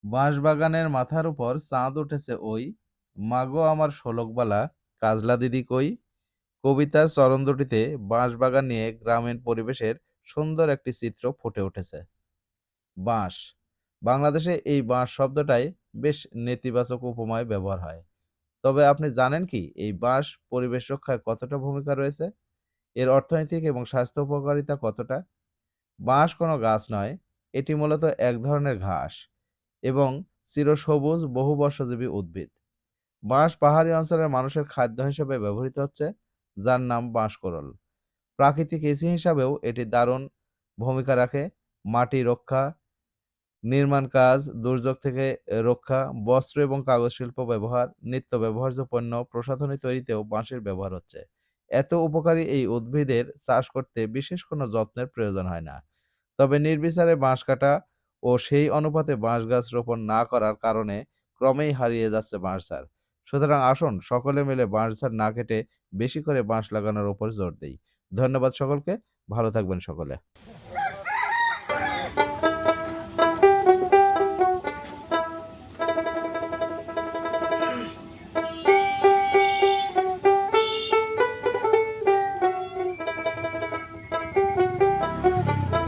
বাঁশবাগানের মাথার উপর চাঁদ উঠেছে ওই, মাগো আমার শোলকবালা, কাজলা দিদি কই। কবিতার চরণ দুটিতে বাঁশবাগান নিয়ে গ্রামীণ পরিবেশের সুন্দর একটি চিত্র ফুটে উঠেছে। বাঁশ, বাংলাদেশে এই বাঁশ শব্দটাই বেশ নেতিবাচক উপমায় ব্যবহার হয়। তবে আপনি জানেন কি এই বাঁশ পরিবেশ রক্ষায় কতটা ভূমিকা রয়েছে? এর অর্থনৈতিক এবং স্বাস্থ্য উপকারিতা কতটা? বাঁশ কোনো গাছ নয়, এটি মূলত এক ধরনের ঘাস এবং চিরসবুজ বহুবর্ষজীবী উদ্ভিদ। বাঁশ পাহাড়ি অঞ্চলের মানুষের খাদ্য হিসেবে ব্যবহৃত হচ্ছে, যার নাম বাঁশকরল। প্রাকৃতিক এসি হিসাবেও এটি দারুণ ভূমিকা রাখে। মাটি রক্ষা, নির্মাণ কাজ, দুর্যোগ থেকে রক্ষা, বস্ত্র এবং কাগজ শিল্প ব্যবহার, নিত্য ব্যবহার্য পণ্য প্রসাধনী তৈরিতেও বাঁশের ব্যবহার হচ্ছে। এত উপকারী এই উদ্ভিদের চাষ করতে বিশেষ কোনো যত্নের প্রয়োজন হয় না। তবে নির্বিচারে বাঁশ কাটা ও সেই অনুপাতে বাঁশ গাছ রোপণ না করার কারণে ক্রমেই হারিয়ে যাচ্ছে বাঁশঝাড়। সুতরাং আসুন সকলে মিলে বাঁশঝাড় না কেটে বেশি করে বাঁশ লাগানোর উপর জোর দেই। ধন্যবাদ সকলকে। ভালো থাকবেন সকলে।